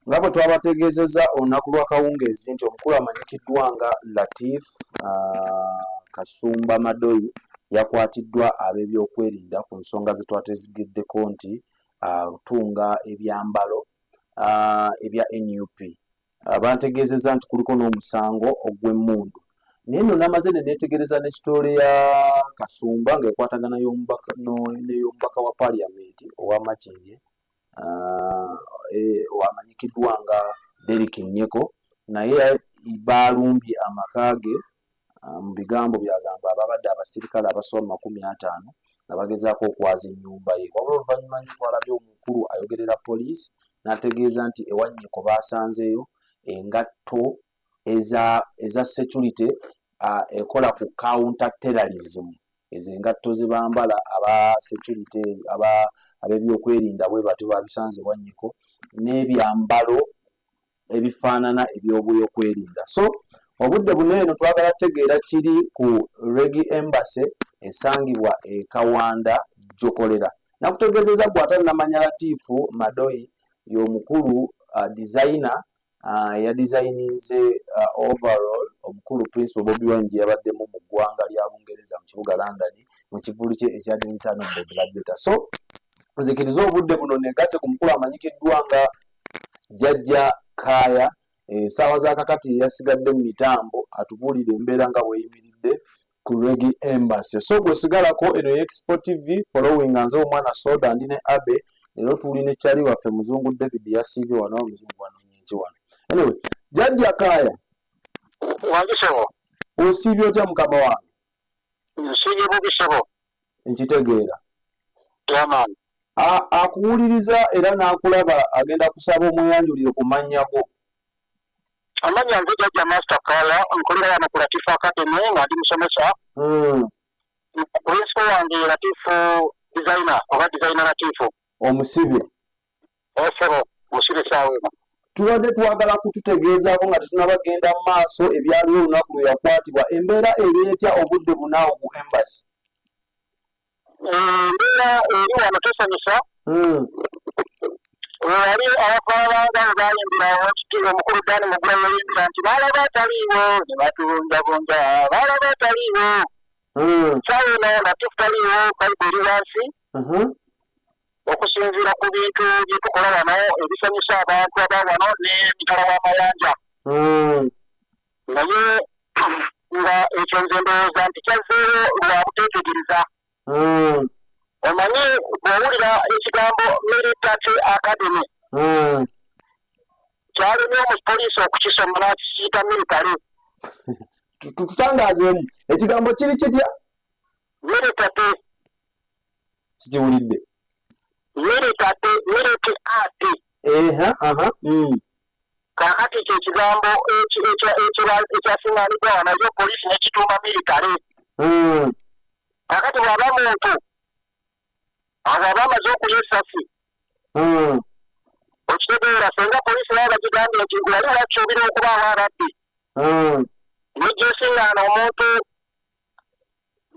nga bwe twabategeezezza olunaku lwa kawungeezi nti omukulu amanyikiddwa nga Latif Kasumba Madoyi yakwatiddwa ab'ebyokwerinda ku nsonga ze twategeddeko nti lutunga ebyambalo ebya NUP. Bantegeezezza nti kuliko n'omusango ogw'emmundu. Naye nno namaze ne neetegereza ne sitoole ya Kasumba ng'ekwatagana n'ey'omubaka wa paaliyamenti owa Makindye wamanyikiddwa nga Derrick Nyeko, naye baalumbye amaka ge mu bigambo byagamba ababadde abasirikale abasoba 50 nga bagezaako okwaza ennyumba ye. Wabula oluvannyuma twalabye omukulu ayogerera poliisi n'ategeeza nti ewa Nyeko baasanzeeyo engatto eza security ekola ku counter terrorism. Ezo engatto ze bambala aba security ab'ebyokwerinda bwe batyo babisanze ewa Nyeko n'ebyambalo ebifaanana eby'obyokwerinda. So obudde buno eno twagala tegeera kiri ku Regi Embassy esangibwa e Kawanda Jokolera. Nakutegeezezza gwe atannamanya Latifu Madoyi y'omukulu designer yadesigninze overall omukulu Principal Bobi Wine gye yabaddemu mu ggwanga lya Bungereza mu kibuga London mu kivulu kye ekya Internal Gladiator. So nzikiriza obudde buno negatte ku mukulu amanyikiddwa nga Jjajja Kaaya. Essaawa za kakati yasigadde mu mitambo atubuulire embeera nga bweyimiridde ku Regi Embassy. So gwe sigalako eno Expo TV following nze omwana Soda ndi ne Abe. Leero tuli ne Kyali waffe Muzungu David yasiibye wano Muzungu wanoonyeeki wano. Anyway, Jjajja Kaaya. Wangisebo. Osiibye otya mukama wange? Nsiibye bubisebo. Nkitegeera. Yaman. Akuwuliriza era n'akulaba agenda kusaba omweyanjulire ku mannya go. Amanya nze Jjajja Master Kala nkolera wano ku Latifu Academy nga ndi musomesa. Principal wange Latifu designer oba designer Latifu. Omusibe. Osebo musibe saawema. Tubadde twagala kututegeezaako nga tetunabagenda mu maaso ebyaliwo olunaku lwe yakwatibwa. Embeera eri etya obudde bunaawo ku Embassy? Embeera eri wano tesanyusa. Wali abakwalanga bayimbira omukulu Dani Mugula yayimbira nti baalaba ataliiwo ne batulunjabunja baalaba ataliiwo. Kyalina Latifu taliiwo Bayibuli wansi. Okusinziira ku bintu bye tukola wano ebisanyusa abantu aba wano n'emitala w'amayanja. Naye nga ekyo nze ndowooza nti kyazzeeyo lwa buteetegereza. Omanyi bw'owulira ekigambo Military Academy kyalina omupoliisi okukisoma n'akiyita military. Tutangaazeemu ekigambo kiri kitya? Military. Sikiwulidde. Military art. Kaakati ekyo ekigambo ekyasingaanibwa wano yo poliisi n'ekituuma military. Kaakati bw'aba muntu abo aba amaze okulya essasi. Okitegeera singa poliisi baba bagigambye nti wali wakyubira okubaawo ababbi. Nijja esingaana omuntu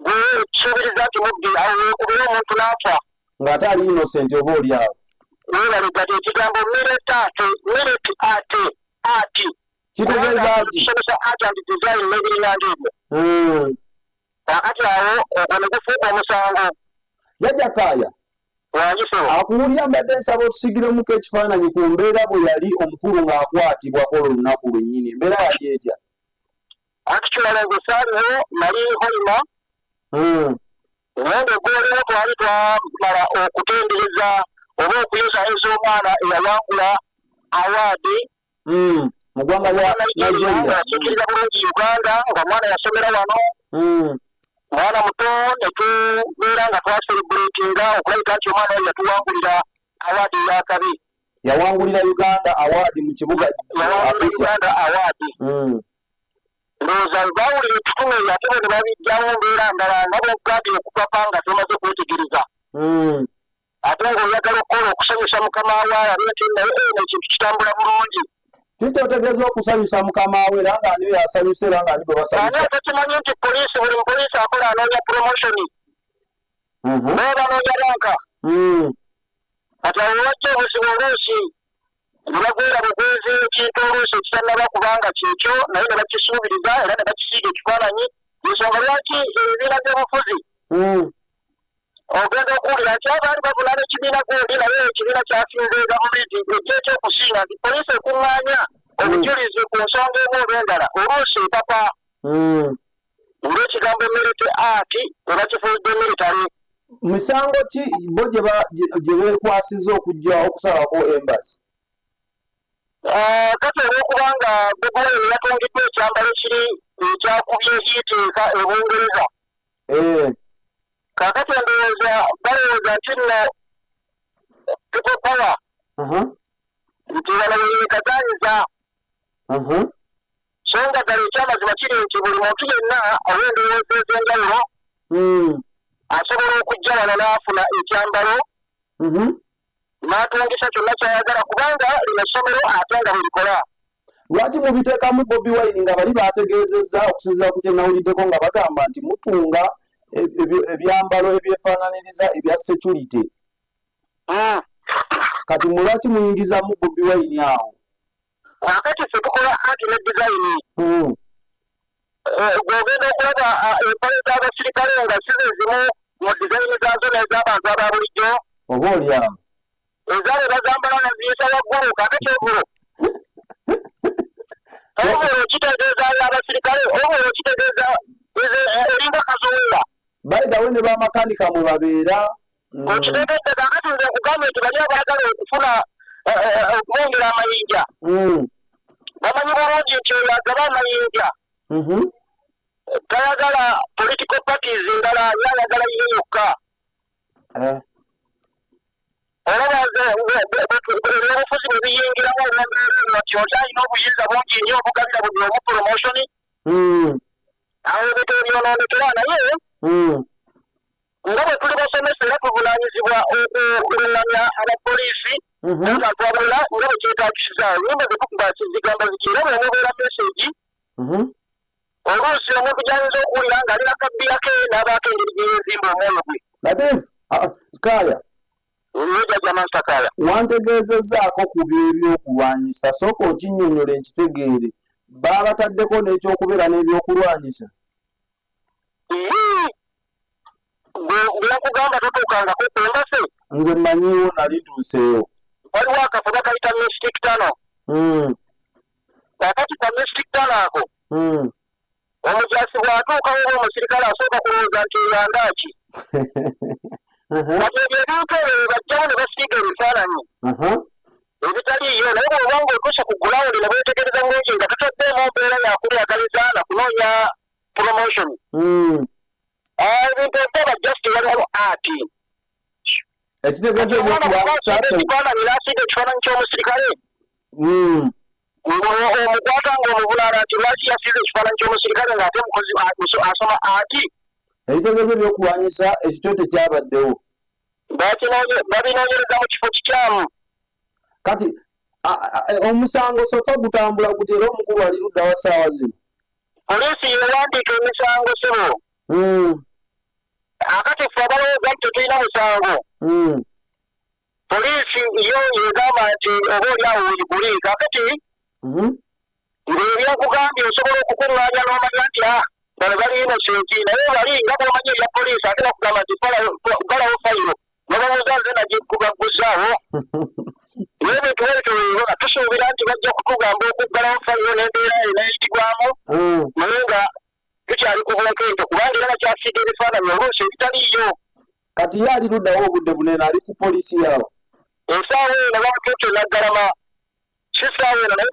gwe kisuubiriza nti mubbi awo weekubira omuntu n'afa. Ng'ate ali innocent oba oli awo. Weebalika ekigambo military art. Kitegeeza ki? Kisomesa art and design n'ebiringanga ebyo. Kaakati awo ogwo ne gufuuka omusango. Jjajja Kaaya. Akuwulira mbadde nsaba otusigiremu ekifaananyi ku mbeera bwe yali omukulu ng'akwatibwa kola olunaku lwennyini. Embeera yali etya? Actually nze saaliwo nali Hoima. Naye ng'eggwaliwo twali twamala okutendereza oba okuyozayoza omwana eyawangula awaadi. Mu ggwanga lya Nigeria. Akiikirira bulungi Uganda nga omwana yasomera wano. Mwana muto ne tubeera nga twaselebratinga okulabika nti omwana oyo yatuwangulira awaadi ey'akabi. Yawangulira Uganda awaadi mu kibuga. Yawangulira Uganda awaadi. Ndowooza baawulira ekitume ate bo ne babijjamu mbeera ndala nga bw'ogambye okupapa nga tomaze kwetegereza. Ate ng'oyagala okukola okusanyusa mukama waawe nti naye ekintu kitambula bulungi. Kikyotegeeza okusanyusa mukama we era nga niyo yasanyusa era nga nigwe basanyusa. Ani tekimanyi nti poliisi buli mupoliisi akola anoonya promotion. Naye banoonya ranka. Kati awo wajja obuzibu oluusi ne bagwera bugwe ekintu oluusi ekitannaba kubanga kyekyo naye ne bakisuubiriza era ne bakisiiga ekifaananyi ensonga lwaki ebibiina by'obufuzi ogenda okuwulira nti abaali bavunana ekibiina gundi naye ekibiina kyasinze gavumenti ejja okusinga nti poliisi ekuŋŋaanya obujulizi ku nsonga emu oba endala oluusi epapa ng'ekigambo military act oba kifuudde military. Misango ki bo gye beekwasiza okujja okusalako embasi? Kati olw'okubanga Bobi Wine yatongeddwa ekyambalo kiri ekyakubye iteeka e Bungereza. Kaakati endowooza balowooza nti nno people power nti wano weyeekazanyiza so nga ddala ekyamazima kiri nti buli muntu yenna olw'endowooza ez'enjawulo asobola okujja wano n'afuna ekyambalo n'atungisa kyonna ky'ayagala kubanga lino essomero ate nga bulikola. Lwaki mubiteekamu Bobi Wine nga bali baategeezezza okusinziira ku kye nawuliddeko nga bagamba nti mutunga ebyambalo ebyefaananiriza ebya security? Kati mulwaki muyingizamu Bobi Wine awo? Akati ffe tukola art ne design. Bw'ogenda okulaba empale z'abasirikale nga si ze zimu mu design zaazo n'ez'abantu aba bulijjo. Oba olyamu. Ezaale bazambala na ziyisa waggulu kakati ovulo. Ovulo okitegeeza abasirikale, ovulo okitegeeza eringa kazuula. By the way ne bamakanika mwe babeera. Okitegeeza kakati nze nkugamba nti bali abaagala okufuna okwongera amayinja. Bamanyi bulungi nti oyo agaba amayinja tayagala political parties ndala yayagala ye yokka. Olaba ebyobufuzi bwe biyingiramu olwambeera nti oli alina obuyinza bungi nnyo obugabira buli omu promotion awo ebintu ebyonoonekera naye nga bwe tuli basomesa era tuvunaanyizibwa okuŋŋanya abapoliisi n'abantu abalala nga bwe kyetaagisiza nyimba ze tukuba zigamba ziti era bwe mubeera meseji oluusi omuntu gy'ayinza okuwulira ng'alina kabbira ke n'abaako engeri gye yeezimba omwoyo gwe. Latif, Kaaya. Wantegeezezzaako ku by'ebyokulwanyisa sooka okinnyonnyola nkitegeere baabataddeko n'ekyokubeera n'ebyokulwanyisa. Byakugamba totuukangako ku embase. Nze mmanyiwo nali ntuuseewo. Waliwo akafo bakayita mystic tunnel. Kakati ka mystic tunnel ako omujaasi bw'atuukawo oba omusirikale asooka kulowooza nti eyandaki. Kati ebyo ebintu ebyo bajjawo ne basiiga ebifaananyi ebitaliiyo naye bw'oba ng'otuuse ku gulawundi ne beetegereza bulungi nga tutaddeemu mbeera yakulyagaliza na kunoonya promotion. Ebintu ebyo bajjasi waliwo art. Ekitegeeza ebyokulwanyisa ekifaananyi n'asiiga ekifaananyi ky'omusirikale. Omukwata ng'omubulaala nti lwaki yasiiga ekifaananyi ky'omusirikale ng'ate mukozi asoma art. Ekitegeeza ebyokulwanyisa ekityo tekyabaddewo. Babinoonyereza mu kifo kikyamu. Kati omusango sofa gutambula gutya era omukulu ali ludda wa ssaawa zino? Poliisi yewandiika emisango sebo. Akati ffe abalowooza nti tetulina musango. Poliisi yo yegamba nti oba oliawo weeguli kakati ng'ebyakugambye osobola okukuŋŋaanya n'omanya nti bano bali innocent naye bali nga bw'omanyi ebya poliisi ate bakugamba nti galawo fayiro nobabuuza nze nagikugagguzaawo naye bintu ebyo tusuubira nti bajja kutugamba okuggalawo fayiro n'embeera enayitibwamu naye nga tukyali ku bulekente kubanga era bakyasiiga ebifaananyi oluusi ebitaliiyo. Kati ye ali luddawo obudde bunene ali ku poliisi yaabo. Ensaawa eno bamutudde Naggalama si ssaawa eno naye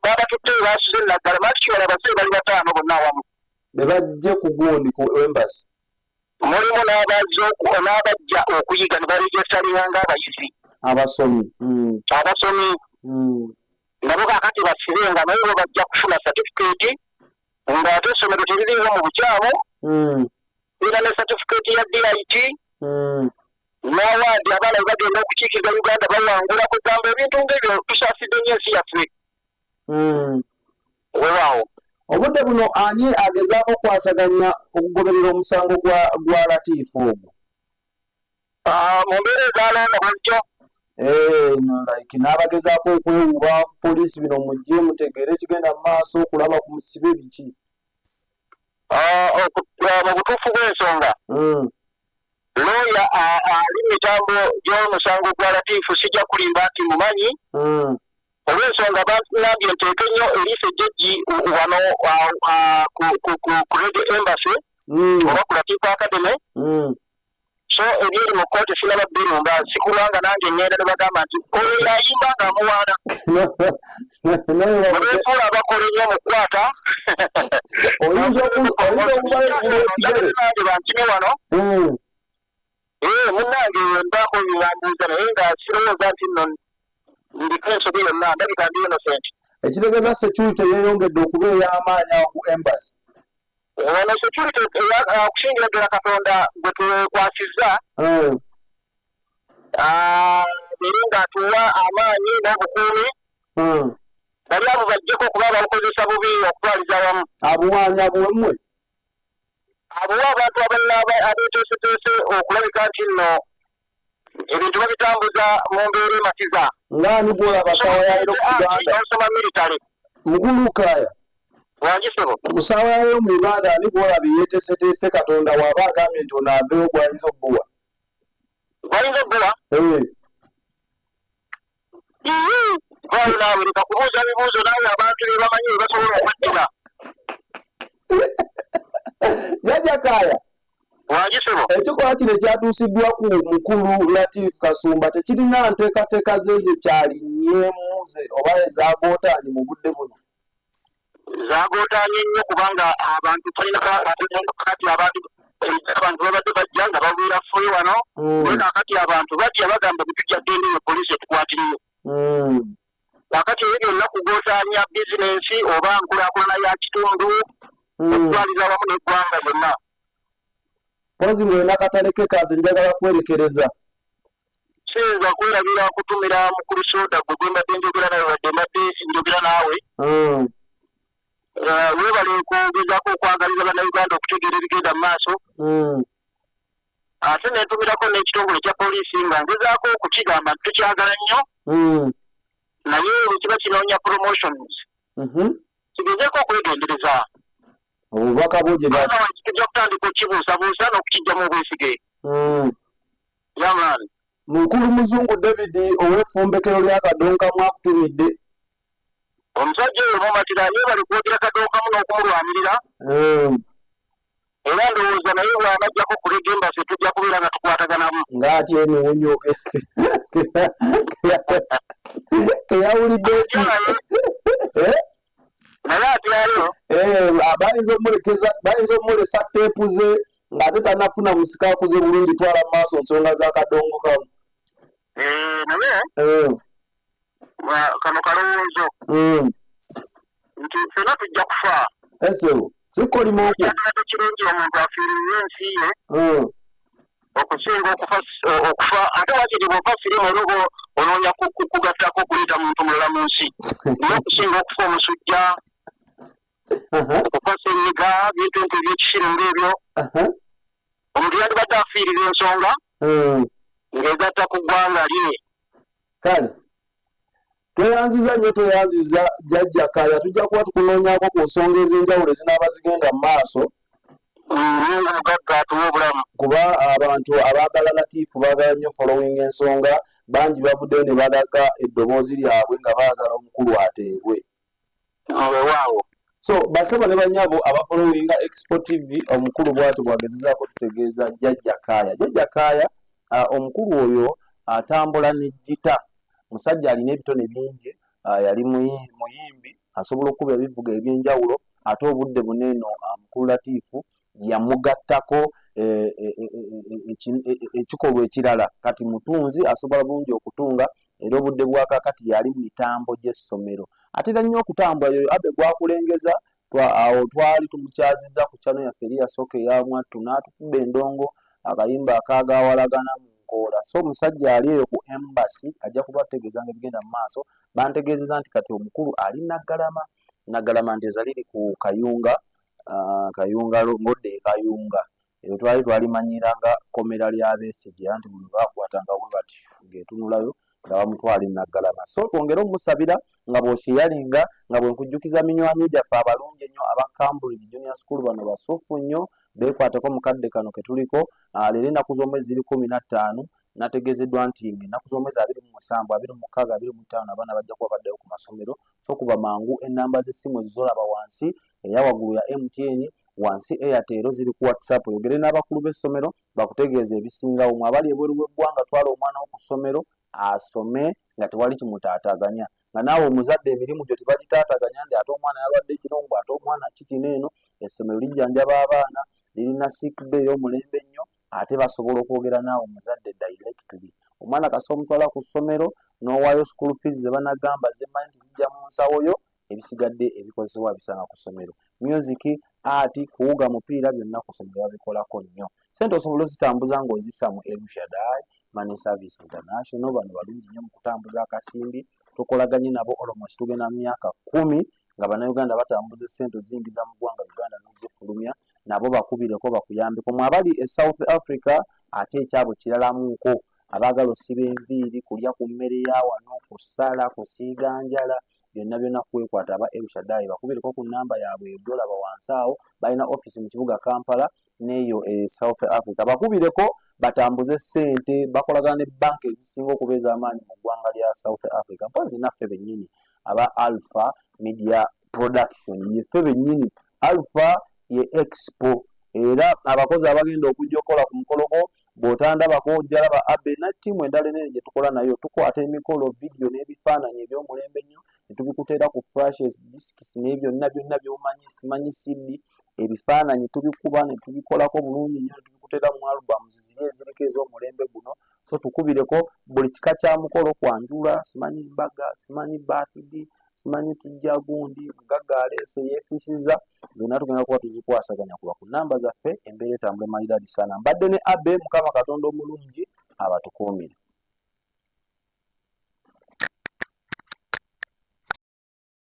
babatudde baasuze Naggalama ati kiwala abazee bali bataano bonna awamu. Ne bajje ku gundi ku embasi. Mulimu n'abajja okuyiga ne baregisitalinga ng'abayizi. Abasomi. Abasomi. Nabo kaakati basibe nga naye bo bajja kufuna certificate ng'ate essomero teririiwo mu bukyamu. Era ne certificate ya DIT. N'awaadi abaana bwe bagenda okukiikiriza Uganda bawangula kugamba ebintu ng'ebyo tusaasidde nnyo ensi yaffe. Weewaawo. Obudde buno ani agezaako okwasaganya okugoberera omusango gwa Latifu ogwo? Mu mbeera ezaalonda bulijjo. like n'abagezaako okwewuba poliisi bino mujje mutegeere ekigenda mu maaso okulaba ku musibe biki mu butuufu bw'ensonga looya ali mitambo gy'omusango gwa Latifu sijja kulimba nti mumanyi olw'ensonga bangambye nteeke nnyo eriiso ejjejji wano ku Red Embassy oba ku Latifu Academy so ebyeri mu kkooti sinaba birumba sikulwanga nange ngenda ne bagamba nti oyo yayimba ng'amuwaana nebeefuula abakola ennyo mu kukwata oyinza okubange bankime wano munnange mbaako bibambuuza naye nga sirowooza nti nno ndiko ensobi yonna ndabika ndi innocent ekitegeeza security yeeyongedde okuba ey'amaanyi awo ku embassy wano security okusingira ddala Katonda gwe twekwasizza beri ng'atuwa amaanyi n'obukuumi bali abo bajjeko okuba babukozesa bubi okutwaliza awamu abuwaanya bwemmwe abuwa abantu abalala abeeteeseteese okulabika nti nno ebintu babitambuza mu mbeera ematiza ngaani gwolaba sawa yairo mu Uganda osoma military mukulu Kaaya wangisebo musawa yayo mu Uganda ani gwolaba yeeteeseteese Katonda waba agambye nti ono abeewo gwayinza obbuwa waayo naawe leka kubuuza bibuuzo naawe abantu be bamanyi we basobola okweddira Jjajja Kaaya wangisebo ekikolwa kino ekyatuusiddwa ku mukulu Latif Kasumba tekirina nteekateeka ze kyalinnyeemuze oba ezagootaanye mu budde buno zagootaanye nnyo kubanga abantu talina kati abantu babadde bajja nga babeera ffe wano naye kakati abantu batya bagamba bitujja gendeye poliisi etukwatiriyo kakati ebyo byonna kugootaanya bizinensi oba nkulaakulana ya kitundu okutwaliza awamu n'eggwanga lyonna pozi mwena kataleke kazi njagala kwerekereza siyinza kwerabira kutumira mukulu soda gwe gwembadde njogera nawe wadde mbadde njogera naawe weebale okugezaako okwagaliza bannayuganda okutegeera ebigenda mu maaso ate nentumirako n'ekitongole kya poliisi nga ngezaako okukigamba nti tukyagala nnyo naye bwe kiba kinoonya promotions kigezeeko okwegendereza obubaka bwoje tujja kutandika okukibuusabuusa n'okukijjamu obwesige yaman mukulu muzungu David ow'effumbekero lya Kadonka mwakutumidde omusajja oyo mumatira yeebale kwogera Kadonkamu n'okumulwanirira era ndowooza naye bw'anajjako ku Red Embassy tujja kubeera nga tukwataganamu ng'ati emiwunyoke teyawulidde naye atyayo bayinza omulesa teepu ze ng'ate tanafuna musikakuze bulungi twala mu maaso nsonga za kadongo kamu naye kano kalowoozo nti ffena tujja kufa esewo sikolima okwo kyatulate kirungi omuntu afiirire ensi ye okusinga okufa ate wakiri bw'ofa firimu olugo onoonya kugattako okuleeta muntu mulala mu nsi naye okusinga okufa omusujja okufa ssenyiga bintu nti ebyekisiro ng'ebyo omuntu yandibadde afiirira ensonga ng'egatta ku ggwanga lye kale tweyanziza nnyo tweyanziza Jjajja Kaaya tujja kuba tukunoonyaako ku nsonga ez'enjawulo ezinaaba zigenda mu maaso omugagga atuwa obulamu kuba abantu abaagala Latifu baagala nnyo following ensonga bangi bavuddeyo ne balaga eddoboozi lyabwe nga baagala omukulu ateebwe wewaawo so basebo ne banyabo abafollowinga Expo TV omukulu bw'ati bwagezezaako tutegeeza Jjajja Kaaya. Jjajja Kaaya omukulu oyo atambula ne jjita musajja alina ebitone bingi yali muyimbi asobola okuba ebivuga eby'enjawulo ate obudde buneeno mukulu Latifu yamugattako ekikolwa ekirala kati mutunzi asobola bulungi okutunga era obudde bwa kakati yali mu mitambo gy'essomero atera nnyo okutambula yoyo abe gwakulengeza awo twali tumukyaziza ku kyano yaffe eri yasooka eya Mwattu n'atukuba endongo akayimba akaagawalagana mu nkoola so omusajja ali eyo ku embassy ajja kuba tutegeeza nga ebigenda mu maaso bantegeezeza nti kati omukulu ali Naggalama nteeza liri ku Kayunga ngodde e Kayunga eyo twali manyiranga komera lya Besigye anti buli baakwatanga bwe bati ng'etunulayo nga bamutwala Naggalama. So twongere omusabira nga bw'okyeyalinga nga bwe nkujjukiza minywanyi gyaffe abalungi ennyo aba Cambridge Junior School bano basuufu nnyo beekwateko mu kadde kano ke tuliko. Leero ennaku z'omwezi ziri 15 nategeezeddwa nti ennaku z'omwezi 27, 26, 25 abaana bajja kuba baddayo ku masomero. So kuba mangu ennamba z'essimu ezizolaba wansi eya waggulu ya MTN wansi Airtel ziri ku WhatsApp. Oyogere n'abakulu b'essomero bakutegeeza ebisingawo. Mwe abali ebweru w'eggwanga twala omwana wo ku ssomero asome nga tewali kimutaataganya. Nga naawe omuzadde emirimu gyo tebagitaataganya ndi ate omwana yalwadde kirombo ate omwana kikino eno. Essomero lijjanjaba abaana lirina sick bay ey'omulembe ennyo ate basobola okwogera naawe omuzadde directly. Omwana kasa omutwala ku ssomero n'owaayo school fees ze banagamba zemmanyi nti zijja mu nsawo yo, ebisigadde ebikozesebwa bisanga ku ssomero. Music, art, kuwuga mupiira byonna ku ssomero babikolako nnyo. Ssente osobola ozitambuza ng'ozissa mu El Shaddai Money Service International. Bano balungi nnyo mu kutambuza akasimbi. Tukolaganye nabo almost tugenda mu myaka 10 nga bannayuganda batambuza ssente ziyingiza mu ggwanga Uganda n'ozifulumya. Nabo bakubireko bakuyambeko. Mwe abali e South Africa ate ekyabo kiralamuko abaagala osiba enviiri, kulya ku mmere ya wano, kusala, kusiiga njala, byonna kwekwata aba El Shaddai bakubireko ku nnamba yaabwe edolaba wansi awo. Balina office mu kibuga Kampala n'eyo e South Africa. Bakubireko batambuze ssente, bakolagana ne banka ezisinga okuba ez'amaanyi mu ggwanga lya South Africa. Mpozi naffe bennyini aba Alpha Media Production yeffe bennyini. Alpha ye expo era abakozi abagenda okujja okola ku mukolo gwo bw'otandabako ojja laba Abe na ttiimu endala enene gye tukola nayo. Tukwata emikolo, video n'ebifaananyi eby'omulembe ennyo ne tubikuteera ku flashes, discs n'ebyo byonna by'omanyi simanyi CD. Ebifaananyi tubikuba ne tubikolako bulungi nnyo ne tubikuteera mu albums ziri eziriko ez'omulembe guno. So tukubireko buli kika kya mukolo, kwanjula, simanyi mbaga, simanyi birthday, simanyi tujja gundi, mugagga aleese yeefiisiza, zonna tugenda kuba tuzikwasaganya kuba ku nnamba zaffe embeera etambule maliraadi sana. Mbadde ne Abe, Mukama Katonda omulungi abatukuumire.